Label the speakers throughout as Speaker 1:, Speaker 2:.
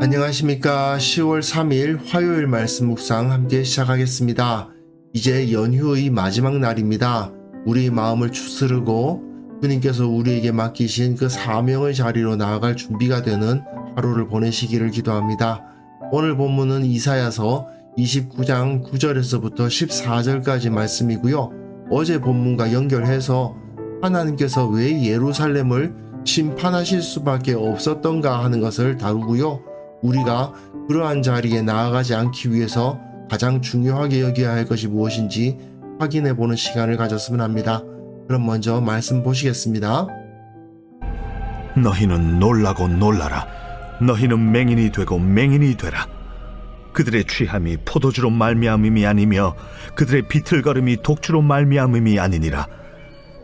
Speaker 1: 안녕하십니까. 10월 3일 화요일 말씀 묵상 함께 시작하겠습니다. 이제 연휴의 마지막 날입니다. 우리 마음을 추스르고 주님께서 우리에게 맡기신 그 사명의 자리로 나아갈 준비가 되는 하루를 보내시기를 기도합니다. 오늘 본문은 이사야서 29장 9절에서부터 14절까지 말씀이고요. 어제 본문과 연결해서 하나님께서 왜 예루살렘을 심판하실 수밖에 없었던가 하는 것을 다루고요. 우리가 그러한 자리에 나아가지 않기 위해서 가장 중요하게 여겨야 할 것이 무엇인지 확인해 보는 시간을 가졌으면 합니다. 그럼 먼저 말씀 보시겠습니다.
Speaker 2: 너희는 놀라고 놀라라. 너희는 맹인이 되고 맹인이 되라. 그들의 취함이 포도주로 말미암음이 아니며 그들의 비틀거림이 독주로 말미암음이 아니니라.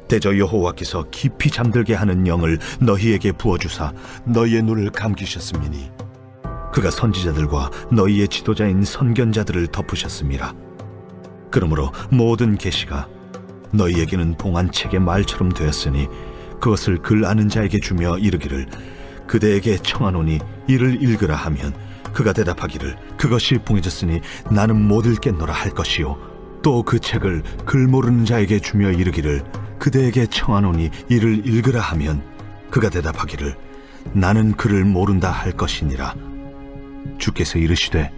Speaker 2: 대저 여호와께서 깊이 잠들게 하는 영을 너희에게 부어주사 너희의 눈을 감기셨음이니 그가 선지자들과 너희의 지도자인 선견자들을 덮으셨음이라. 그러므로 모든 계시가 너희에게는 봉안책의 말처럼 되었으니 그것을 글 아는 자에게 주며 이르기를 그대에게 청하노니 이를 읽으라 하면 그가 대답하기를 그것이 봉해졌으니 나는 못 읽겠노라 할 것이요 또 그 책을 글 모르는 자에게 주며 이르기를 그대에게 청하노니 이를 읽으라 하면 그가 대답하기를 나는 글을 모른다 할 것이니라. 주께서 이르시되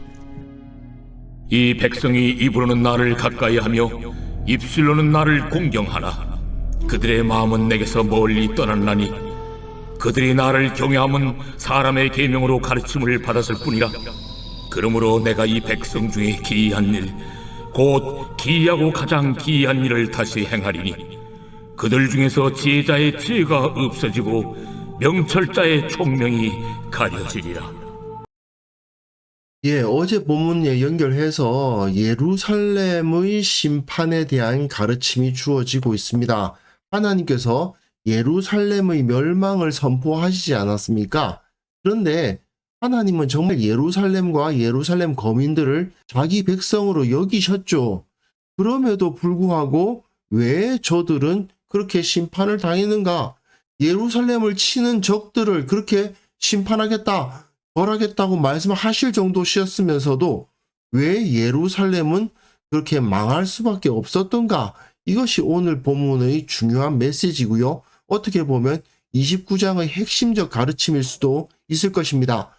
Speaker 3: 이 백성이 입으로는 나를 가까이하며 입술로는 나를 공경하나 그들의 마음은 내게서 멀리 떠났나니 그들이 나를 경외함은 사람의 계명으로 가르침을 받았을 뿐이라. 그러므로 내가 이 백성 중에 기이한 일 곧 기이하고 가장 기이한 일을 다시 행하리니 그들 중에서 지혜자의 지혜가 없어지고 명철자의 총명이 가려지리라.
Speaker 1: 어제 본문에 연결해서 예루살렘의 심판에 대한 가르침이 주어지고 있습니다. 하나님께서 예루살렘의 멸망을 선포하시지 않았습니까? 그런데 하나님은 정말 예루살렘과 예루살렘 거민들을 자기 백성으로 여기셨죠. 그럼에도 불구하고 왜 저들은 그렇게 심판을 당했는가? 예루살렘을 치는 적들을 그렇게 심판하겠다, 벌하겠다고 말씀하실 정도셨으면서도 왜 예루살렘은 그렇게 망할 수밖에 없었던가? 이것이 오늘 본문의 중요한 메시지고요. 어떻게 보면 29장의 핵심적 가르침일 수도 있을 것입니다.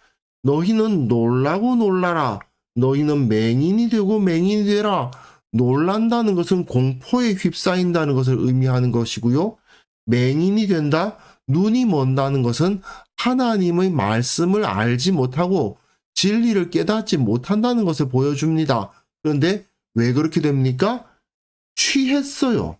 Speaker 1: 너희는 놀라고 놀라라. 너희는 맹인이 되고 맹인이 되라. 놀란다는 것은 공포에 휩싸인다는 것을 의미하는 것이고요. 맹인이 된다, 눈이 먼다는 것은 하나님의 말씀을 알지 못하고 진리를 깨닫지 못한다는 것을 보여줍니다. 그런데 왜 그렇게 됩니까? 취했어요.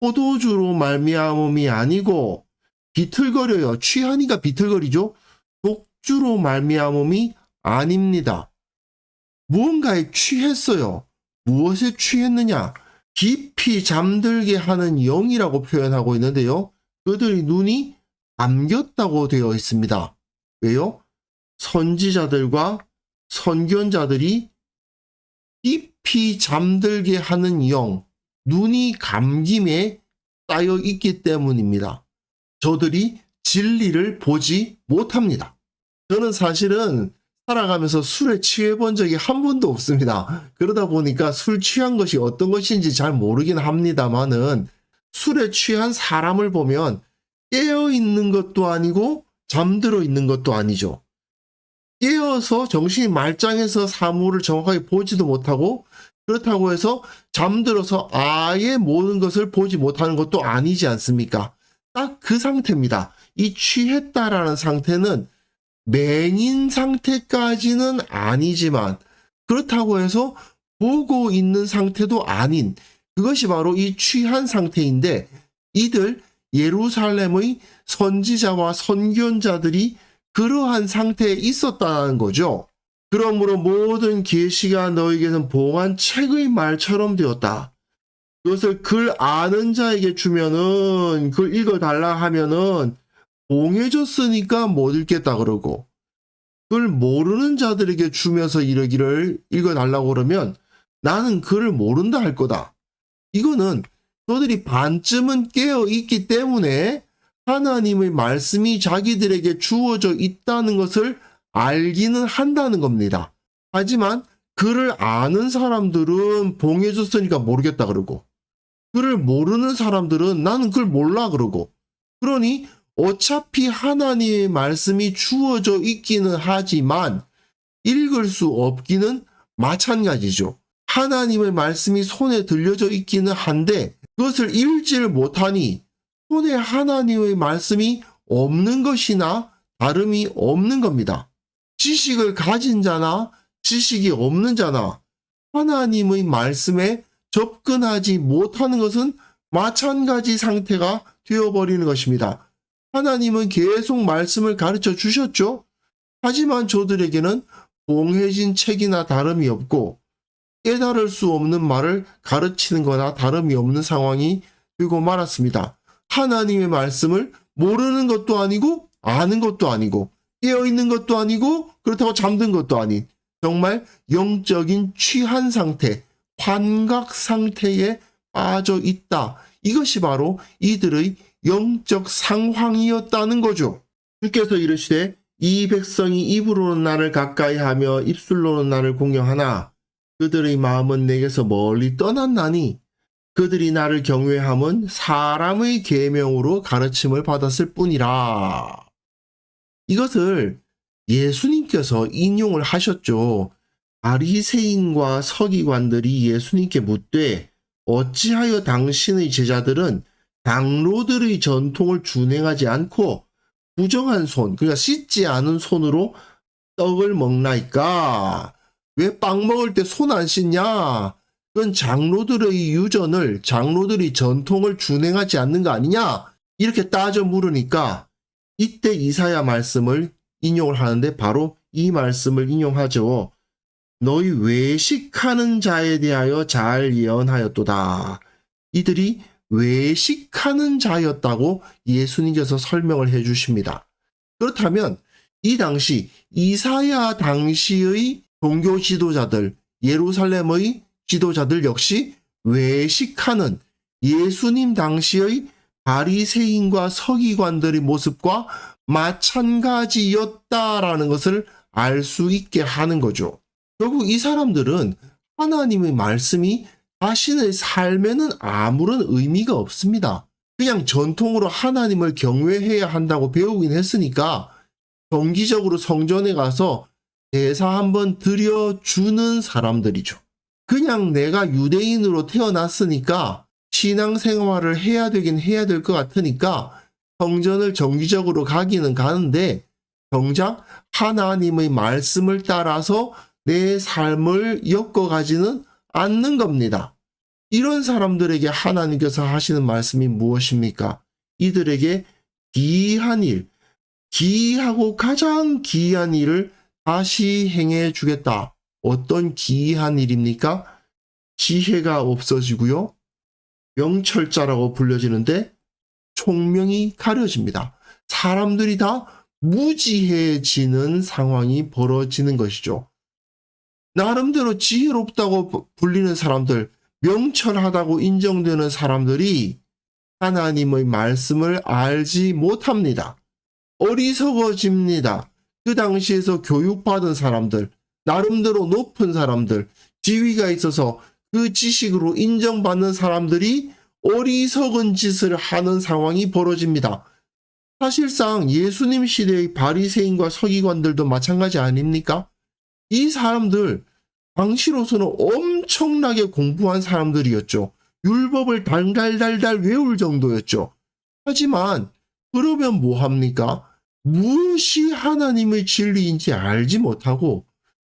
Speaker 1: 포도주로 말미암음이 아니고 비틀거려요. 취하니까 비틀거리죠. 독주로 말미암음이 아닙니다. 무언가에 취했어요. 무엇에 취했느냐? 깊이 잠들게 하는 영이라고 표현하고 있는데요. 그들의 눈이 감겼다고 되어 있습니다. 왜요? 선지자들과 선견자들이 깊이 잠들게 하는 영, 눈이 감김에 쌓여 있기 때문입니다. 저들이 진리를 보지 못합니다. 저는 사실은 살아가면서 술에 취해 본 적이 한 번도 없습니다. 그러다 보니까 술 취한 것이 어떤 것인지 잘 모르긴 합니다만은 술에 취한 사람을 보면 깨어 있는 것도 아니고 잠들어 있는 것도 아니죠. 깨어서 정신이 말짱해서 사물을 정확하게 보지도 못하고 그렇다고 해서 잠들어서 아예 모든 것을 보지 못하는 것도 아니지 않습니까? 딱 그 상태입니다. 이 취했다라는 상태는 맹인 상태까지는 아니지만 그렇다고 해서 보고 있는 상태도 아닌 그것이 바로 이 취한 상태인데 이들 예루살렘의 선지자와 선견자들이 그러한 상태에 있었다는 거죠. 그러므로 모든 계시가 너에게는 봉안책의 말처럼 되었다. 그것을 글 아는 자에게 주면은 그걸 읽어달라 하면은 봉해졌으니까 못 읽겠다 그러고 그걸 모르는 자들에게 주면서 이러기를 읽어달라고 그러면 나는 글을 모른다 할 거다. 이거는 너들이 반쯤은 깨어 있기 때문에 하나님의 말씀이 자기들에게 주어져 있다는 것을 알기는 한다는 겁니다. 하지만 그를 아는 사람들은 봉해줬으니까 모르겠다 그러고, 그를 모르는 사람들은 나는 그걸 몰라 그러고, 그러니 어차피 하나님의 말씀이 주어져 있기는 하지만 읽을 수 없기는 마찬가지죠. 하나님의 말씀이 손에 들려져 있기는 한데 그것을 읽지를 못하니 손에 하나님의 말씀이 없는 것이나 다름이 없는 겁니다. 지식을 가진 자나 지식이 없는 자나 하나님의 말씀에 접근하지 못하는 것은 마찬가지 상태가 되어버리는 것입니다. 하나님은 계속 말씀을 가르쳐 주셨죠. 하지만 저들에게는 봉해진 책이나 다름이 없고 깨달을 수 없는 말을 가르치는 거나 다름이 없는 상황이 되고 말았습니다. 하나님의 말씀을 모르는 것도 아니고 아는 것도 아니고 깨어있는 것도 아니고 그렇다고 잠든 것도 아닌 정말 영적인 취한 상태, 환각 상태에 빠져 있다. 이것이 바로 이들의 영적 상황이었다는 거죠. 주께서 이르시되 이 백성이 입으로는 나를 가까이하며 입술로는 나를 공경하나 그들의 마음은 내게서 멀리 떠났나니 그들이 나를 경외함은 사람의 계명으로 가르침을 받았을 뿐이라. 이것을 예수님께서 인용을 하셨죠. 바리새인과 서기관들이 예수님께 묻되 어찌하여 당신의 제자들은 장로들의 전통을 준행하지 않고 부정한 손, 그러니까 씻지 않은 손으로 떡을 먹나이까? 왜 빵 먹을 때 손 안 씻냐? 그건 장로들의 유전을, 장로들의 전통을 준행하지 않는 거 아니냐? 이렇게 따져 물으니까 이때 이사야 말씀을 인용을 하는데 바로 이 말씀을 인용하죠. 너희 외식하는 자에 대하여 잘 예언하였도다. 이들이 외식하는 자였다고 예수님께서 설명을 해 주십니다. 그렇다면 이 당시 이사야 당시의 종교 지도자들, 예루살렘의 지도자들 역시 외식하는 예수님 당시의 바리새인과 서기관들의 모습과 마찬가지였다라는 것을 알 수 있게 하는 거죠. 결국 이 사람들은 하나님의 말씀이 자신의 삶에는 아무런 의미가 없습니다. 그냥 전통으로 하나님을 경외해야 한다고 배우긴 했으니까 정기적으로 성전에 가서 제사 한번 드려주는 사람들이죠. 그냥 내가 유대인으로 태어났으니까 신앙생활을 해야 되긴 해야 될 것 같으니까 성전을 정기적으로 가기는 가는데 정작 하나님의 말씀을 따라서 내 삶을 엮어가지는 않는 겁니다. 이런 사람들에게 하나님께서 하시는 말씀이 무엇입니까? 이들에게 기이한 일, 기이하고 가장 기이한 일을 다시 행해 주겠다. 어떤 기이한 일입니까? 지혜가 없어지고요. 명철자라고 불려지는데 총명이 가려집니다. 사람들이 다 무지해지는 상황이 벌어지는 것이죠. 나름대로 지혜롭다고 불리는 사람들, 명철하다고 인정되는 사람들이 하나님의 말씀을 알지 못합니다. 어리석어집니다. 그 당시에서 교육받은 사람들, 나름대로 높은 사람들, 지위가 있어서 그 지식으로 인정받는 사람들이 어리석은 짓을 하는 상황이 벌어집니다. 사실상 예수님 시대의 바리새인과 서기관들도 마찬가지 아닙니까? 이 사람들 당시로서는 엄청나게 공부한 사람들이었죠. 율법을 달달달달 외울 정도였죠. 하지만 그러면 뭐합니까? 무엇이 하나님의 진리인지 알지 못하고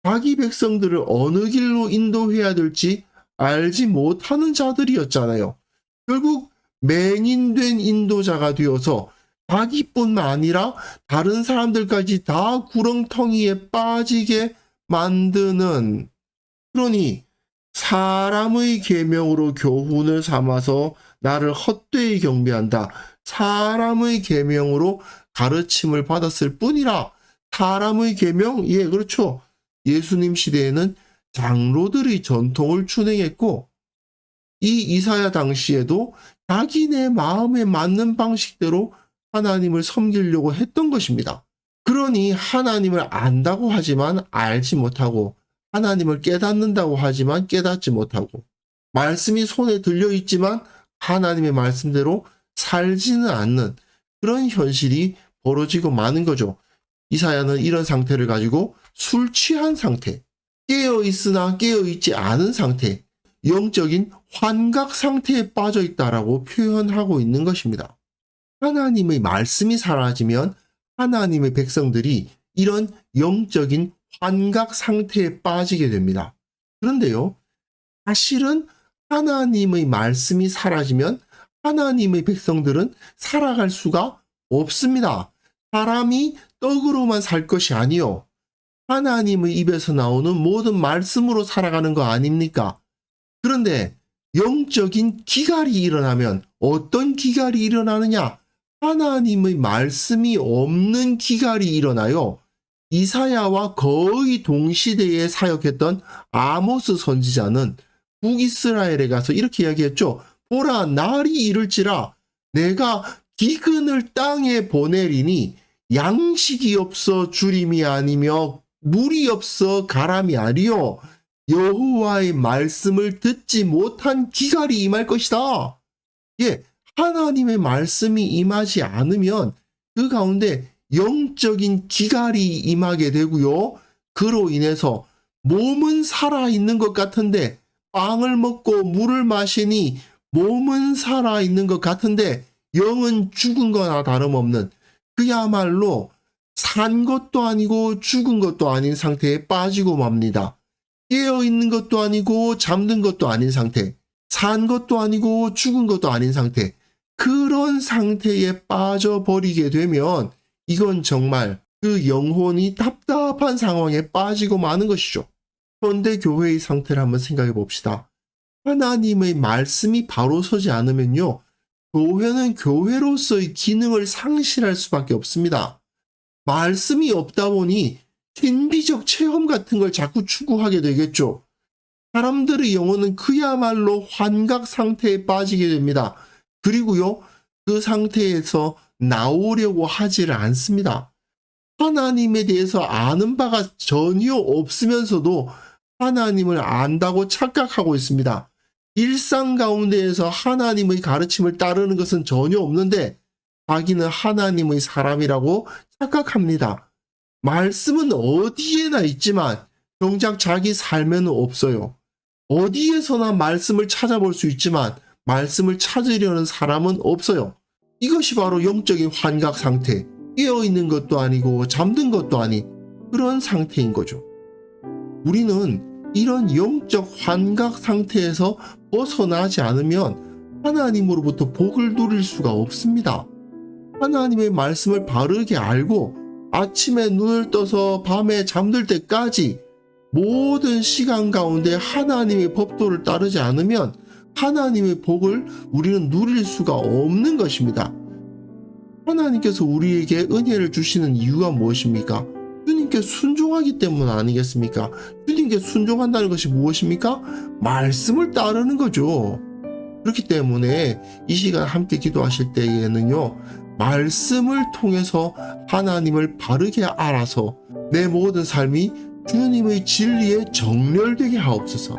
Speaker 1: 자기 백성들을 어느 길로 인도해야 될지 알지 못하는 자들이었잖아요. 결국 맹인된 인도자가 되어서 자기뿐만 아니라 다른 사람들까지 다 구렁텅이에 빠지게 만드는, 그러니 사람의 계명으로 교훈을 삼아서 나를 헛되이 경배한다. 사람의 계명으로 가르침을 받았을 뿐이라. 사람의 계명? 예, 그렇죠. 예수님 시대에는 장로들의 전통을 준행했고 이 이사야 당시에도 자기네 마음에 맞는 방식대로 하나님을 섬기려고 했던 것입니다. 그러니 하나님을 안다고 하지만 알지 못하고, 하나님을 깨닫는다고 하지만 깨닫지 못하고, 말씀이 손에 들려있지만 하나님의 말씀대로 살지는 않는 그런 현실이 벌어지고 마는 거죠. 이사야는 이런 상태를 가지고 술 취한 상태, 깨어있으나 깨어있지 않은 상태, 영적인 환각 상태에 빠져 있다라고 표현하고 있는 것입니다. 하나님의 말씀이 사라지면 하나님의 백성들이 이런 영적인 환각 상태에 빠지게 됩니다. 그런데요, 사실은 하나님의 말씀이 사라지면 하나님의 백성들은 살아갈 수가 없습니다. 사람이 떡으로만 살 것이 아니요, 하나님의 입에서 나오는 모든 말씀으로 살아가는 거 아닙니까? 그런데 영적인 기갈이 일어나면 어떤 기갈이 일어나느냐? 하나님의 말씀이 없는 기갈이 일어나요. 이사야와 거의 동시대에 사역했던 아모스 선지자는 북이스라엘에 가서 이렇게 이야기했죠. 보라, 날이 이를지라 내가 기근을 땅에 보내리니 양식이 없어 주림이 아니며 물이 없어 가람이 아니요 여호와의 말씀을 듣지 못한 기갈이 임할 것이다. 예, 하나님의 말씀이 임하지 않으면 그 가운데 영적인 기갈이 임하게 되고요. 그로 인해서 몸은 살아있는 것 같은데, 빵을 먹고 물을 마시니 몸은 살아있는 것 같은데 영은 죽은 거나 다름없는, 그야말로 산 것도 아니고 죽은 것도 아닌 상태에 빠지고 맙니다. 깨어있는 것도 아니고 잠든 것도 아닌 상태, 산 것도 아니고 죽은 것도 아닌 상태, 그런 상태에 빠져버리게 되면 이건 정말 그 영혼이 답답한 상황에 빠지고 마는 것이죠. 현대 교회의 상태를 한번 생각해 봅시다. 하나님의 말씀이 바로 서지 않으면요, 교회는 교회로서의 기능을 상실할 수밖에 없습니다. 말씀이 없다 보니 신비적 체험 같은 걸 자꾸 추구하게 되겠죠. 사람들의 영혼은 그야말로 환각 상태에 빠지게 됩니다. 그리고요, 그 상태에서 나오려고 하지를 않습니다. 하나님에 대해서 아는 바가 전혀 없으면서도 하나님을 안다고 착각하고 있습니다. 일상 가운데에서 하나님의 가르침을 따르는 것은 전혀 없는데 자기는 하나님의 사람이라고 착각합니다. 말씀은 어디에나 있지만 정작 자기 삶에는 없어요. 어디에서나 말씀을 찾아볼 수 있지만 말씀을 찾으려는 사람은 없어요. 이것이 바로 영적인 환각 상태, 깨어있는 것도 아니고 잠든 것도 아닌 그런 상태인 거죠. 우리는 이런 영적 환각 상태에서 벗어나지 않으면 하나님으로부터 복을 누릴 수가 없습니다. 하나님의 말씀을 바르게 알고 아침에 눈을 떠서 밤에 잠들 때까지 모든 시간 가운데 하나님의 법도를 따르지 않으면 하나님의 복을 우리는 누릴 수가 없는 것입니다. 하나님께서 우리에게 은혜를 주시는 이유가 무엇입니까? 주님께 순종하기 때문 아니겠습니까? 주님께 순종한다는 것이 무엇입니까? 말씀을 따르는 거죠. 그렇기 때문에 이 시간 함께 기도하실 때에는요, 말씀을 통해서 하나님을 바르게 알아서 내 모든 삶이 주님의 진리에 정렬되게 하옵소서.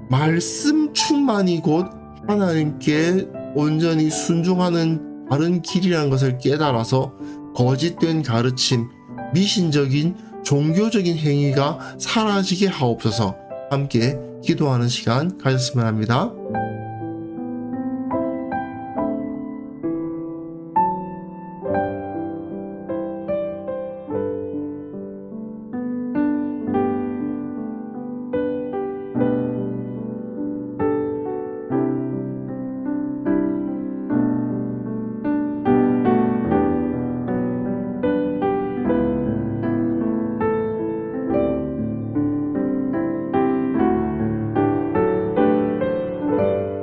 Speaker 1: 말씀 충만이 곧 하나님께 온전히 순종하는 바른 길이라는 것을 깨달아서 거짓된 가르침, 미신적인 종교적인 행위가 사라지게 하옵소서. 함께 기도하는 시간 가졌으면 합니다.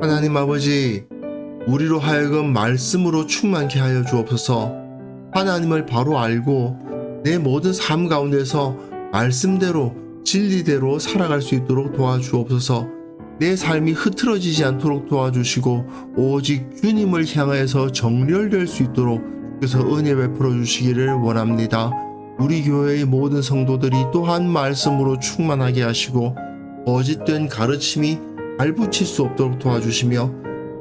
Speaker 1: 하나님 아버지, 우리로 하여금 말씀으로 충만케 하여 주옵소서. 하나님을 바로 알고 내 모든 삶 가운데서 말씀대로 진리대로 살아갈 수 있도록 도와주옵소서. 내 삶이 흐트러지지 않도록 도와주시고 오직 주님을 향하여서 정렬될 수 있도록 주께서 은혜 베풀어 주시기를 원합니다. 우리 교회의 모든 성도들이 또한 말씀으로 충만하게 하시고 거짓된 가르침이 발붙일 수 없도록 도와주시며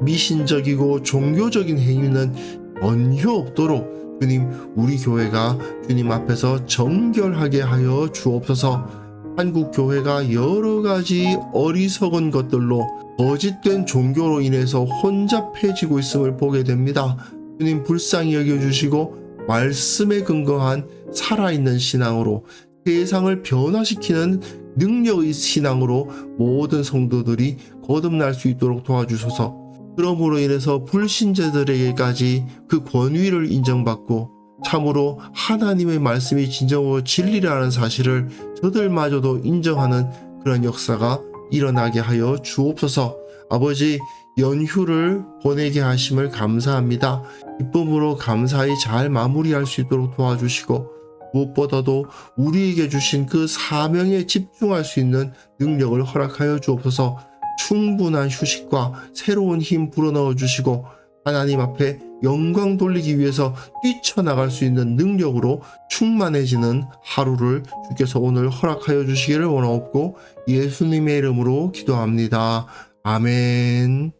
Speaker 1: 미신적이고 종교적인 행위는 전혀 없도록 주님, 우리 교회가 주님 앞에서 정결하게 하여 주옵소서. 한국 교회가 여러 가지 어리석은 것들로 거짓된 종교로 인해서 혼잡해지고 있음을 보게 됩니다. 주님, 불쌍히 여겨주시고 말씀에 근거한 살아있는 신앙으로 세상을 변화시키는 능력의 신앙으로 모든 성도들이 거듭날 수 있도록 도와주소서. 그러므로 인해서 불신자들에게까지 그 권위를 인정받고 참으로 하나님의 말씀이 진정으로 진리라는 사실을 저들마저도 인정하는 그런 역사가 일어나게 하여 주옵소서. 아버지, 연휴를 보내게 하심을 감사합니다. 기쁨으로 감사히 잘 마무리할 수 있도록 도와주시고 무엇보다도 우리에게 주신 그 사명에 집중할 수 있는 능력을 허락하여 주옵소서. 충분한 휴식과 새로운 힘 불어넣어 주시고 하나님 앞에 영광 돌리기 위해서 뛰쳐나갈 수 있는 능력으로 충만해지는 하루를 주께서 오늘 허락하여 주시기를 원하옵고 예수님의 이름으로 기도합니다. 아멘.